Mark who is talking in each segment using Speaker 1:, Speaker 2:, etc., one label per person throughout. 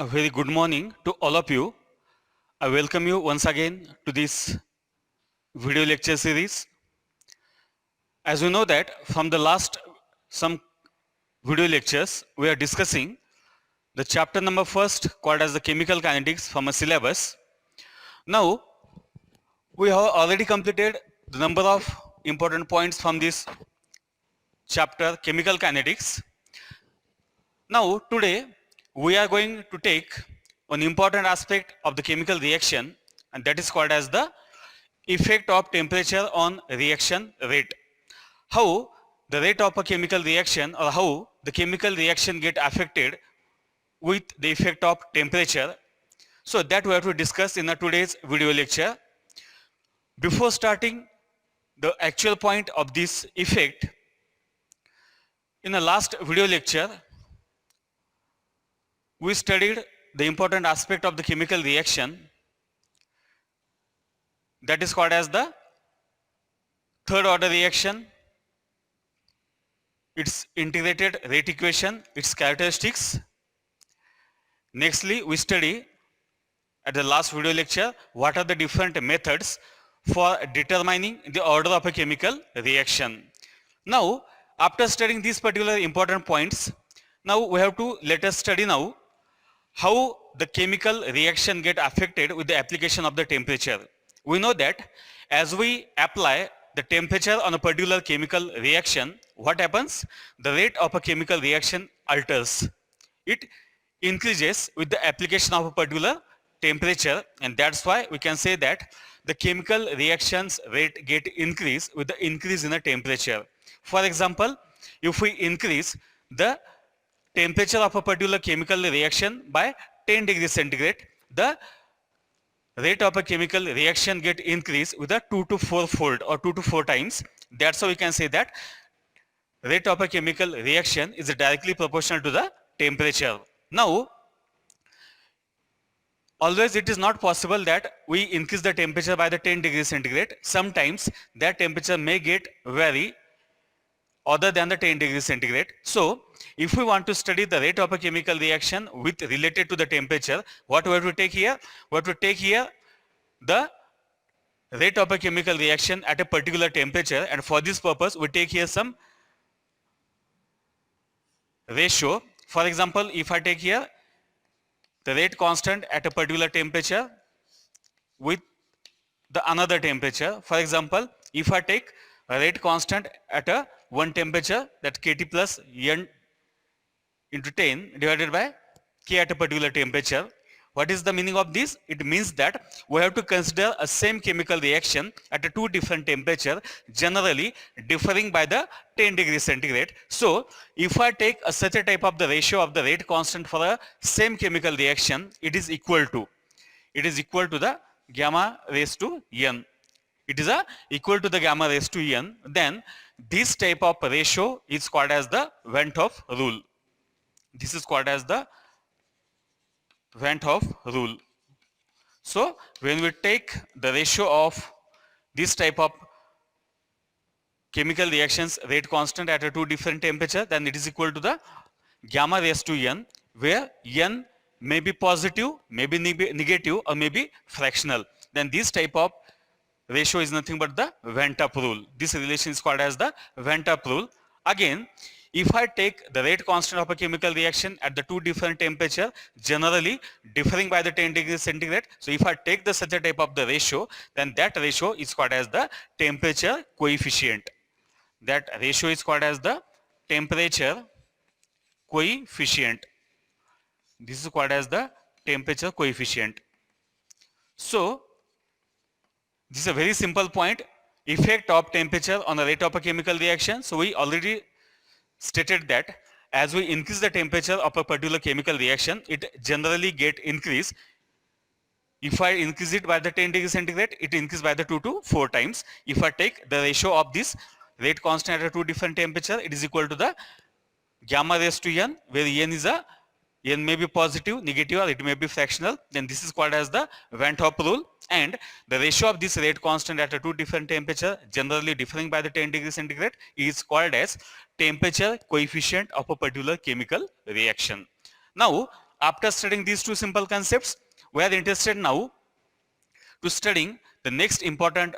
Speaker 1: A very good morning to all of you. I welcome you once again to this video lecture series. As we know that from the last some video lectures, we are discussing the chapter number first called as the chemical kinetics from a syllabus. Now, we have already completed the number of important points from this chapter chemical kinetics. Now, today we are going to take an important aspect of the chemical reaction, and that is called as the effect of temperature on reaction rate. How the rate of a chemical reaction or how the chemical reaction get affected with the effect of temperature. So that we have to discuss in today's video lecture. Before starting the actual point of this effect, in the last video lecture, we studied the important aspect of the chemical reaction, that is called as the third order reaction, its integrated rate equation, its characteristics. Nextly, we study at the last video lecture what are the different methods for determining the order of a chemical reaction. Now, after studying these particular important points, now we have to let us study now how the chemical reaction get affected with the application of the temperature. We know that as we apply the temperature on a particular chemical reaction, what happens? The rate of a chemical reaction alters. It increases with the application of a particular temperature, and that's why we can say that the chemical reactions rate get increase with the increase in the temperature. For example, if we increase the temperature of a particular chemical reaction by 10 degrees centigrade, the rate of a chemical reaction get increased with a 2 to 4 fold or 2 to 4 times. That's how we can say that rate of a chemical reaction is directly proportional to the temperature. Now, always it is not possible that we increase the temperature by the 10 degrees centigrade. Sometimes that temperature may get vary other than the 10 degrees centigrade. So, if we want to study the rate of a chemical reaction with related to the temperature, what we have to take here? We have to take here the rate of a chemical reaction at a particular temperature, and for this purpose we take here some ratio. For example, if I take here the rate constant at a particular temperature with the another temperature. For example, if I take a rate constant at a one temperature, that kT plus n into 10 divided by k at a particular temperature. What is the meaning of this? It means that we have to consider a same chemical reaction at a two different temperature, generally differing by the 10 degrees centigrade. So, if I take such a type of the ratio of the rate constant for a same chemical reaction, it is equal to the gamma raised to n. It is equal to the gamma raised to n. Then this type of ratio is called as the Van 't Hoff rule. This is called as the Van 't Hoff rule. So, when we take the ratio of this type of chemical reactions rate constant at a two different temperature, then it is equal to the gamma raised to n, where n may be positive, may be negative, or may be fractional. Then this type of ratio is nothing but the Van 't Hoff rule. This relation is called as the Van 't Hoff rule. Again, if I take the rate constant of a chemical reaction at the two different temperature, generally differing by the 10 degrees centigrade. So if I take the such a type of the ratio, then that ratio is called as the temperature coefficient. That ratio is called as the temperature coefficient. This is called as the temperature coefficient. So this is a very simple point. Effect of temperature on the rate of a chemical reaction. So we already stated that as we increase the temperature of a particular chemical reaction, it generally get increased. If I increase it by the 10 degrees centigrade, it increases by the 2 to 4 times. If I take the ratio of this rate constant at a two different temperature, it is equal to the gamma raised to n, where n may be positive, negative, or it may be fractional. Then this is called as the Van 't Hoff rule, and the ratio of this rate constant at a two different temperature, generally differing by the 10 degrees centigrade, is called as temperature coefficient of a particular chemical reaction. Now, after studying these two simple concepts, we are interested now to studying the next important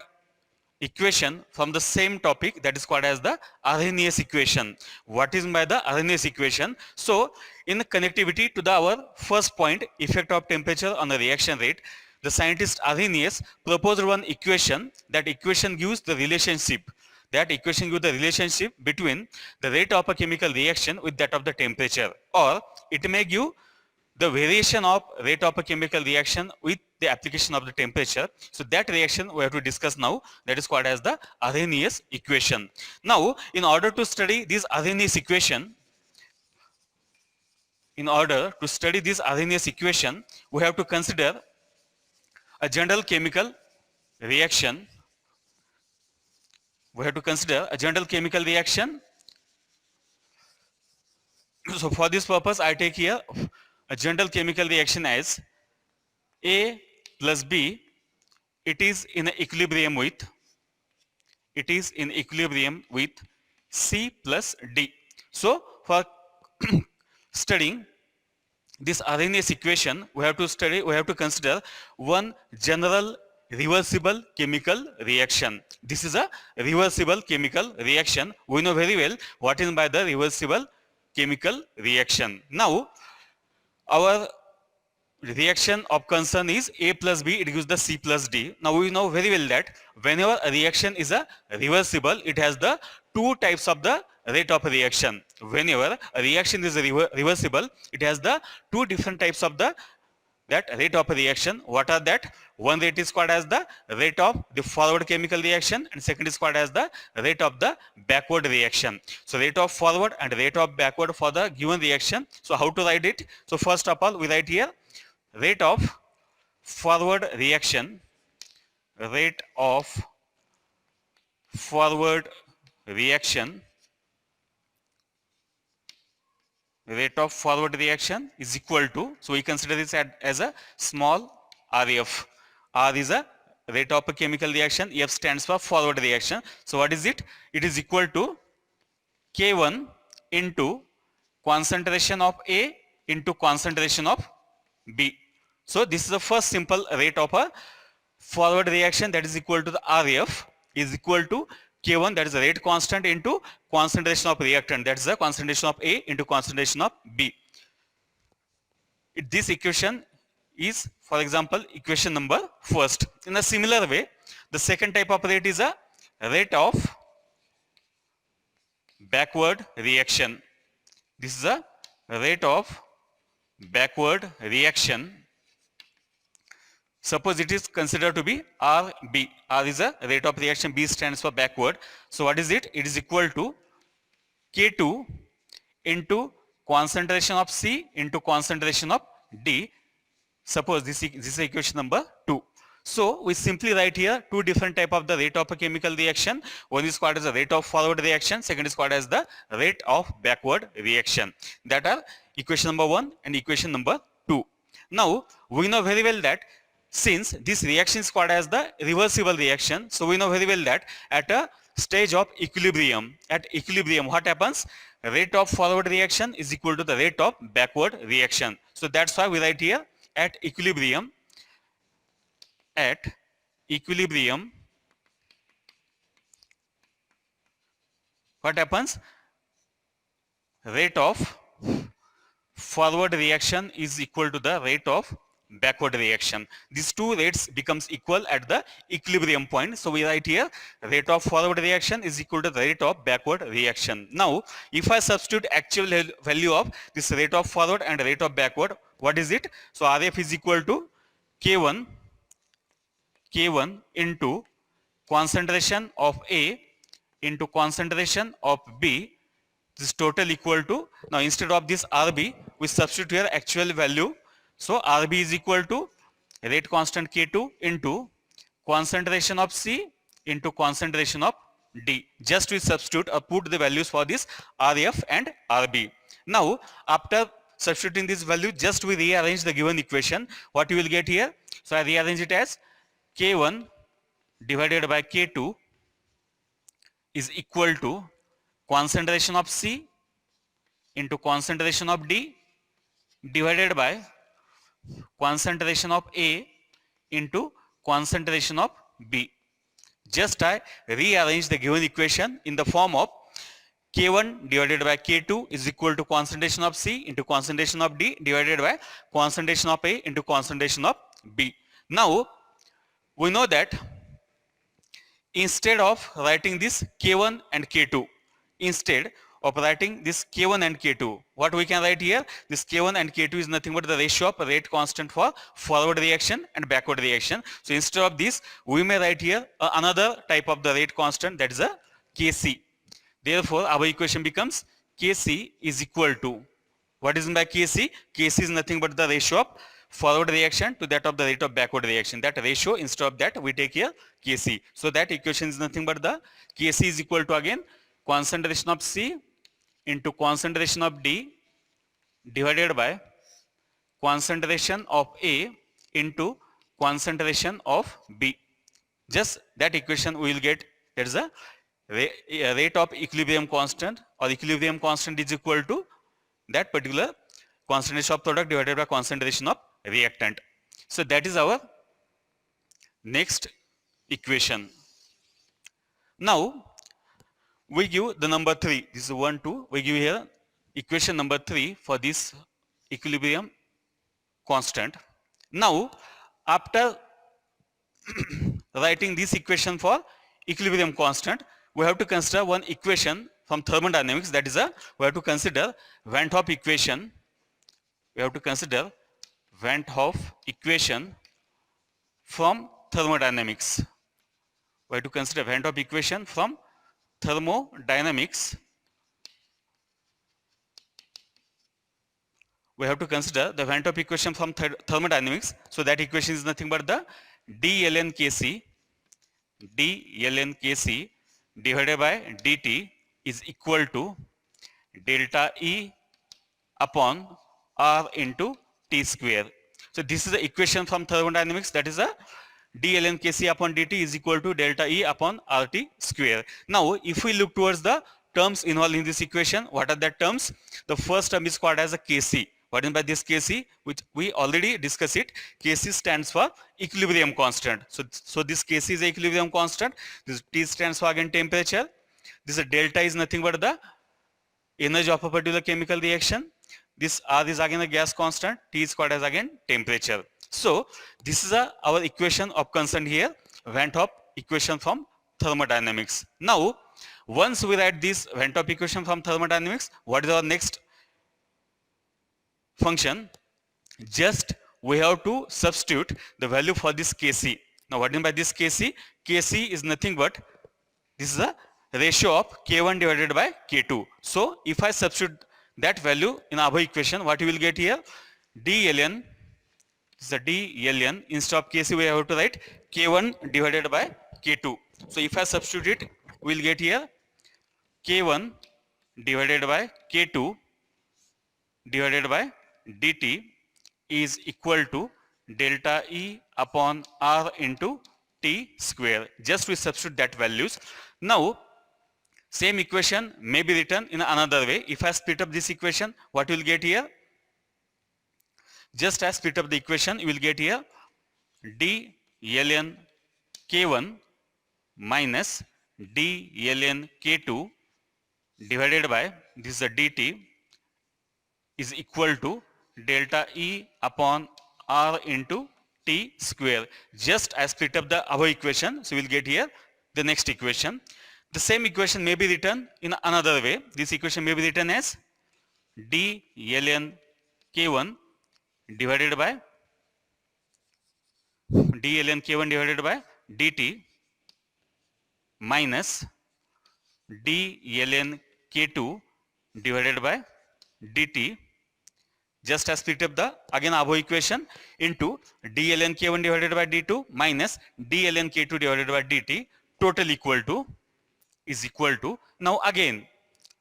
Speaker 1: equation from the same topic, that is called as the Arrhenius equation. What is by the Arrhenius equation? So in connectivity to the our first point, effect of temperature on the reaction rate, the scientist Arrhenius proposed one equation. That equation gives the relationship. That equation gives the relationship between the rate of a chemical reaction with that of the temperature, or it may give the variation of rate of a chemical reaction with the application of the temperature. So that reaction we have to discuss now, that is called as the Arrhenius equation. Now in order to study this Arrhenius equation, we have to consider a general chemical reaction. So for this purpose I take here a general chemical reaction as A plus B. It is in equilibrium with C plus D. So for studying this Arrhenius equation, we have to consider one general reversible chemical reaction. This is a reversible chemical reaction. We know very well what is by the reversible chemical reaction. Now our reaction of concern is A plus B, it gives the C plus D. Now we know very well that whenever a reaction is a reversible, it has the two types of the rate of reaction. Whenever a reaction is reversible, it has the two different types of the that rate of reaction. What are that? One rate is called as the rate of the forward chemical reaction, and second is called as the rate of the backward reaction. So rate of forward and rate of backward for the given reaction. So how to write it? So first of all we write here rate of forward reaction, rate of forward reaction is equal to, so we consider this as a small RF. R is a rate of a chemical reaction, F stands for forward reaction. So what is it? It is equal to K1 into concentration of A into concentration of B. So this is the first simple rate of a forward reaction, that is equal to the RF is equal to K1, that is the rate constant, into concentration of reactant, that is the concentration of A into concentration of B. This equation is, for example, equation number first. In a similar way, the second type of rate is a rate of backward reaction. This is a rate of backward reaction. Suppose it is considered to be RB. R is a rate of reaction, B stands for backward. So what is it? It is equal to K2 into concentration of C into concentration of D. Suppose this is equation number 2. So we simply write here two different type of the rate of a chemical reaction. One is called as the rate of forward reaction, second is called as the rate of backward reaction. That are equation number 1 and equation number 2. Now we know very well that since this reaction is called as the reversible reaction, so we know very well that at a stage of equilibrium, what happens? Rate of forward reaction is equal to the rate of backward reaction. So that's why we write here at equilibrium, what happens? Rate of forward reaction is equal to the rate of backward reaction. These two rates becomes equal at the equilibrium point. So we write here rate of forward reaction is equal to the rate of backward reaction. Now if I substitute actual value of this rate of forward and rate of backward, what is it? So RF is equal to K1 into concentration of A into concentration of B. This is total equal to, now instead of this RB we substitute here actual value. So RB is equal to rate constant K2 into concentration of C into concentration of D. Just we substitute or put the values for this RF and RB. Now after substituting this value, just we rearrange the given equation. What you will get here? So I rearrange it as K1 divided by K2 is equal to concentration of C into concentration of D divided by concentration of A into concentration of B. Just I rearrange the given equation in the form of K1 divided by K2 is equal to concentration of C into concentration of D divided by concentration of A into concentration of B. Now we know that instead of writing this K1 and K2, instead of writing this K1 and K2, what we can write here, this K1 and K2 is nothing but the ratio of rate constant for forward reaction and backward reaction. So instead of this, we may write here another type of the rate constant, that is a Kc. Therefore, our equation becomes Kc is equal to, what is meant by Kc? Kc is nothing but the ratio of forward reaction to that of the rate of backward reaction. That ratio, instead of that, we take here Kc. So that equation is nothing but the Kc is equal to, again, concentration of C into concentration of D divided by concentration of A into concentration of B. Just that equation we will get, that is a rate of equilibrium constant, or equilibrium constant is equal to that particular concentration of product divided by concentration of reactant. So that is our next equation. Now we give the number 3, this is 1, 2, we give here equation number 3 for this equilibrium constant. Now after writing this equation for equilibrium constant, we have to consider one equation from thermodynamics, that is we have to consider Van 't Hoff equation. We have to consider Van 't Hoff equation from thermodynamics. We have to consider Van 't Hoff equation from thermodynamics. We have to consider the Van 't Hoff equation from thermodynamics. So that equation is nothing but the d ln Kc divided by dt is equal to delta E upon R into T square. So this is the equation from thermodynamics, that is a d ln Kc upon dt is equal to delta E upon RT square. Now if we look towards the terms involved in this equation, what are the terms? The first term is called as a Kc. What is by this Kc? Which we already discussed it. Kc stands for equilibrium constant. So this Kc is a equilibrium constant. This T stands for again temperature. This delta is nothing but the energy of a particular chemical reaction. This R is again a gas constant. T is called as again temperature. So this is our equation of concern here, Van 't Hoff equation from thermodynamics. Now once we write this Van 't Hoff equation from thermodynamics, what is our next function? Just we have to substitute the value for this Kc. Now what do you mean by this Kc? Kc is nothing but, this is a ratio of K1 divided by K2. So if I substitute that value in our equation, what you will get here? d ln, this is a d ln, instead of Kc we have to write K1 divided by K2. So if I substitute it, we will get here K1 divided by K2 divided by dt is equal to delta E upon R into T square. Just we substitute that values. Now same equation may be written in another way. If I split up this equation, what you will get here? Just as split up the equation, you will get here d ln K1 minus d ln K2 divided by, this is a dt, is equal to delta E upon R into T square. Just as split up the above equation, so we will get here the next equation. The same equation may be written in another way. This equation may be written as d ln K1 divided by dt minus d ln K2 divided by dt. Just as split up the again above equation into d ln K1 divided by d2 minus d ln K2 divided by dt, total equal to, is equal to, now again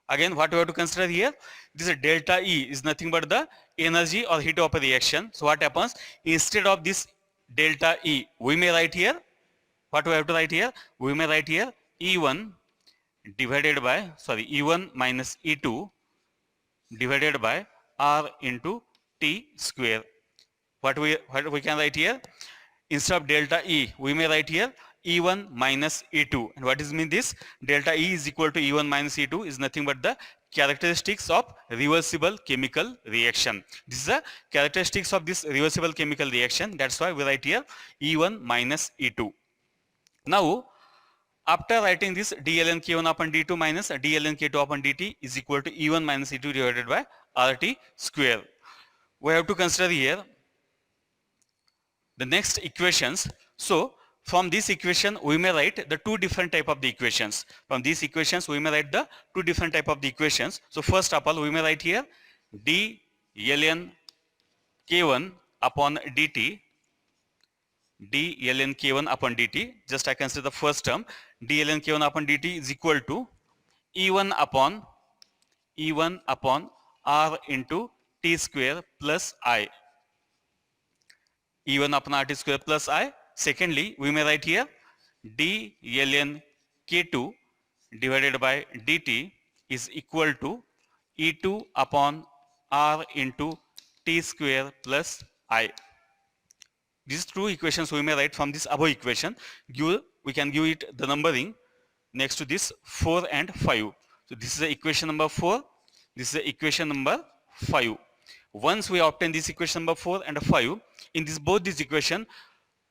Speaker 1: what we have to consider here, this is delta E is nothing but the energy or heat of a reaction. So what happens, instead of this delta E, we may write here, what we have to write here, we may write here E1 divided by, E1 minus E2 divided by R into T square. What we can write here? Instead of delta E, we may write here E1 minus E2. And what is mean this? Delta E is equal to E1 minus E2 is nothing but the characteristics of reversible chemical reaction. This is the characteristics of this reversible chemical reaction. That's why we write here E1 minus E2. Now, after writing this, d ln k1 upon d2 minus d ln k2 upon dt is equal to E1 minus E2 divided by RT square. We have to consider here the next equations. So from this equation we may write the two different type of the equations. From these equations we may write the two different type of the equations. So first of all we may write here d ln k1 upon dt, d ln k1 upon dt. Just I consider the first term, d ln k1 upon dt is equal to E1 upon R into t square plus I. E1 upon RT square plus I. Secondly, we may write here d ln k2 divided by dt is equal to E2 upon R into t square plus I. These two equations we may write from this above equation. We can give it the numbering next to this 4 and 5. So this is the equation number 4. This is the equation number 5. Once we obtain this equation number 4 and 5, in this both this equation,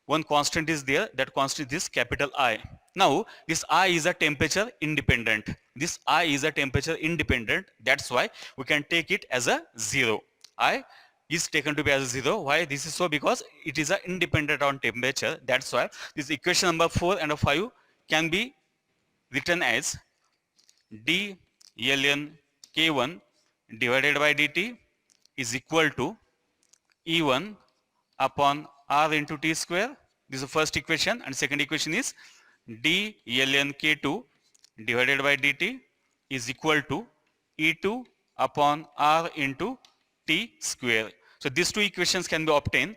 Speaker 1: one constant is there. That constant is capital I. Now this I is a temperature independent. This I is a temperature independent. That's why we can take it as a 0. I is taken to be as a 0. Why this is so? Because it is a independent on temperature. That's why this equation number 4 and 5 can be written as d ln k1 divided by dt is equal to E1 upon R into t square. This is the first equation, and second equation is d ln k2 divided by dt is equal to E2 upon R into t square. So these two equations can be obtained.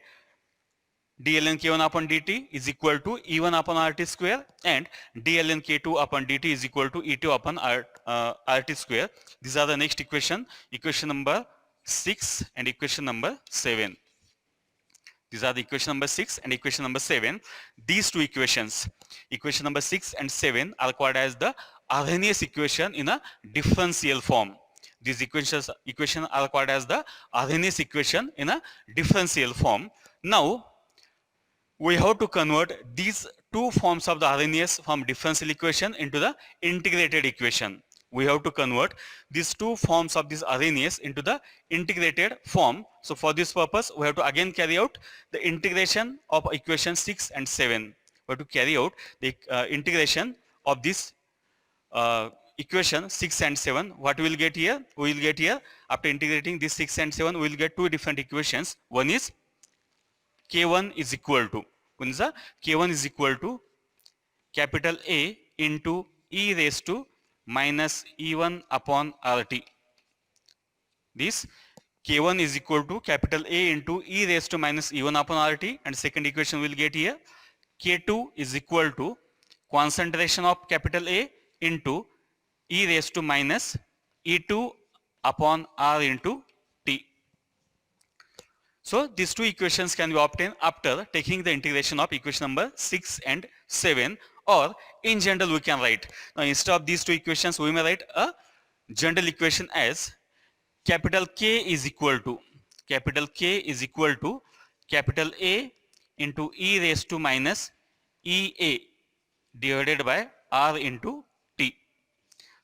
Speaker 1: d ln k1 upon dt is equal to E1 upon RT square, and d ln k2 upon dt is equal to E2 upon RT square. These are the next equation, equation number 6 and equation number 7. These are the equation number 6 and equation number 7. These two equations, equation number 6 and 7, are called as the Arrhenius equation in a differential form. These equations are called as the Arrhenius equation in a differential form. Now we have to convert these two forms of the Arrhenius from differential equation into the integrated equation. We have to convert these two forms of this Arrhenius into the integrated form. So for this purpose, we have to again carry out the integration of equation 6 and 7. We have to carry out the integration of this equation 6 and 7. What we will get here? We will get here, after integrating this 6 and 7, we will get two different equations. One is K1 is equal to, K1 is equal to capital A into e raised to minus E1 upon RT. This K1 is equal to capital A into e raised to minus E1 upon RT, and second equation we will get here K2 is equal to concentration of capital A into e raised to minus E2 upon R into T. So these two equations can be obtained after taking the integration of equation number 6 and 7, or in general we can write, now instead of these two equations we may write a general equation as capital K is equal to capital A into e raised to minus EA divided by R into T.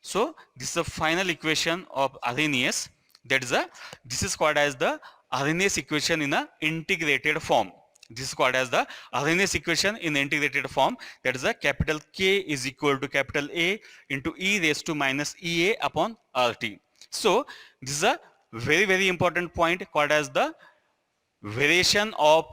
Speaker 1: So this is the final equation of Arrhenius. This is called as the Arrhenius equation in a integrated form. This is called as the Arrhenius equation in the integrated form. That is the capital K is equal to capital A into e raised to minus EA upon RT. So this is a very, very important point called as the variation of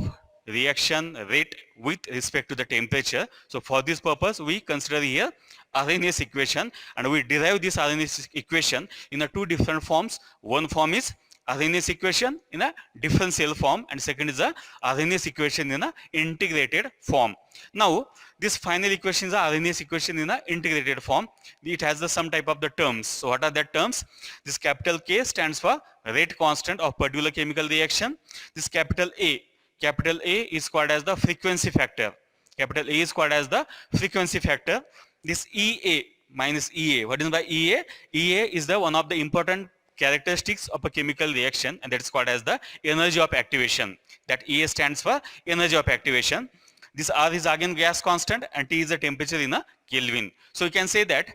Speaker 1: reaction rate with respect to the temperature. So for this purpose we consider here Arrhenius equation, and we derive this Arrhenius equation in a two different forms. One form is Arrhenius equation in a differential form, and second is the Arrhenius equation in a integrated form. Now this final equation is the Arrhenius equation in a integrated form. It has the some type of the terms. So what are the terms? This capital K stands for rate constant of particular chemical reaction. This capital A is called as the frequency factor. Capital A is called as the frequency factor. This EA minus EA. What is by EA? EA is the one of the important characteristics of a chemical reaction, and that is called as the energy of activation. That EA stands for energy of activation. This R is again gas constant, and T is the temperature in a Kelvin. So you can say that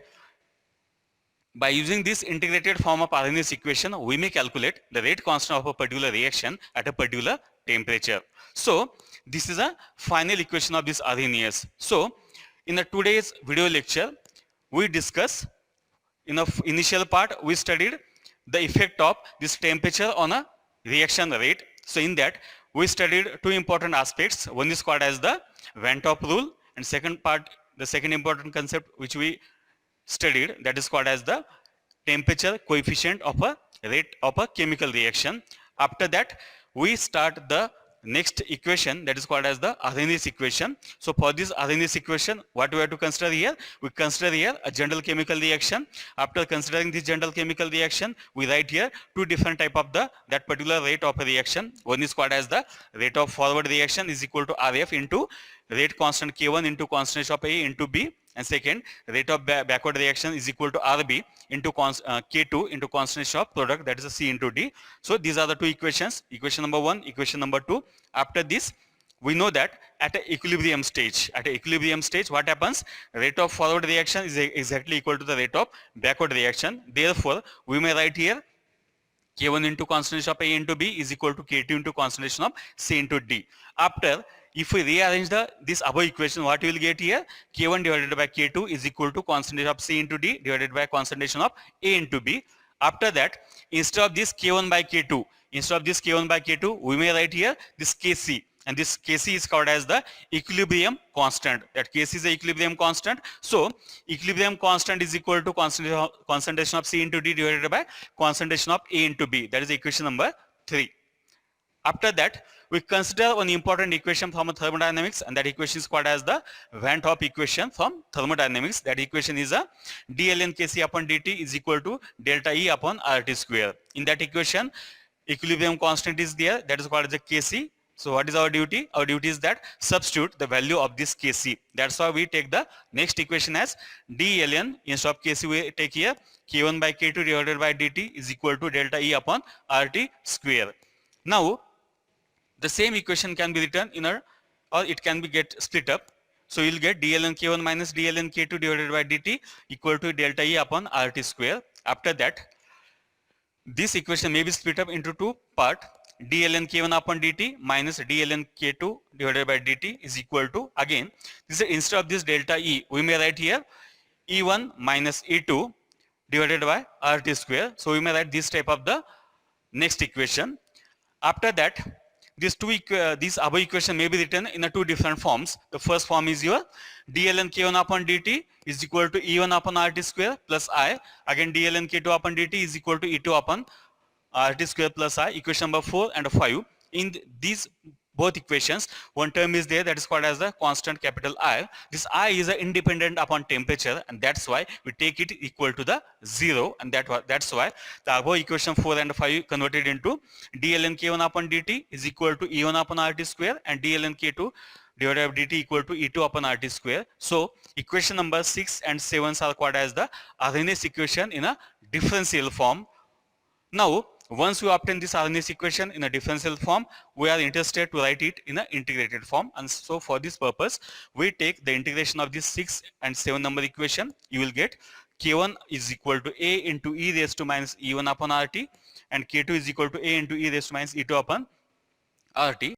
Speaker 1: by using this integrated form of Arrhenius equation, we may calculate the rate constant of a particular reaction at a particular temperature. So this is a final equation of this Arrhenius. So in the today's video lecture, we discuss in the initial part, we studied the effect of this temperature on a reaction rate. So in that, we studied two important aspects. One is called as the Van 't Hoff rule, and second part, the second important concept which we studied, that is called as the temperature coefficient of a rate of a chemical reaction. After that, we start the next equation, that is called as the Arrhenius equation. So for this Arrhenius equation, what we have to consider here? We consider here a general chemical reaction. After considering this general chemical reaction, we write here two different type of that particular rate of a reaction. One is called as the rate of forward reaction is equal to RF into rate constant K1 into concentration of A into B, and second, rate of backward reaction is equal to RB into K2 into concentration of product, that is a C into D. So these are the two equations, equation number 1, equation number 2. After this, we know that at an equilibrium stage, what happens? Rate of forward reaction is exactly equal to the rate of backward reaction. Therefore, we may write here K1 into concentration of A into B is equal to K2 into concentration of C into D. After, if we rearrange this above equation, what we will get here? K1 divided by K2 is equal to concentration of C into D divided by concentration of A into B. After that, instead of this K1 by K2, we may write here this Kc, and this Kc is called as the equilibrium constant. That Kc is the equilibrium constant. So equilibrium constant is equal to concentration of C into D divided by concentration of A into B. That is equation number 3. After that, we consider one important equation from thermodynamics, and that equation is called as the Van 't Hoff equation from thermodynamics. That equation is a dln Kc upon dt is equal to delta E upon RT square. In that equation, equilibrium constant is there, that is called as the Kc. So what is our duty? Our duty is that substitute the value of this Kc. That's why we take the next equation as dln, instead of Kc we take here K1 by K2 divided by dt is equal to delta E upon RT square. Now the same equation can be written in a, or it can be get split up. So you'll get dln K1 minus dln K2 divided by dt equal to delta E upon RT square. After that, this equation may be split up into two parts. dln K1 upon dt minus dln K2 divided by dt is equal to, again, this is instead of this delta E, we may write here E1 minus E2 divided by RT square. So we may write this type of the next equation. After that, these above equation may be written in a two different forms. The first form is your dln K1 upon dt is equal to E1 upon RT square plus I. Again, dln K2 upon dt is equal to E2 upon RT square plus I. Equation number 4 and 5. In these both equations, one term is there that is called as the constant capital I. This I is independent upon temperature, and that's why we take it equal to the 0, and that's why the above equation 4 and 5 converted into dln K1 upon dt is equal to E1 upon RT square and dln K2 divided by dt equal to E2 upon RT square. So equation number 6 and 7 are called as the Arrhenius equation in a differential form. Now, once we obtain this Arrhenius equation in a differential form, we are interested to write it in an integrated form, and so for this purpose, we take the integration of this 6 and 7 number equation. You will get K1 is equal to A into E raised to minus E1 upon RT, and K2 is equal to A into E raised to minus E2 upon RT.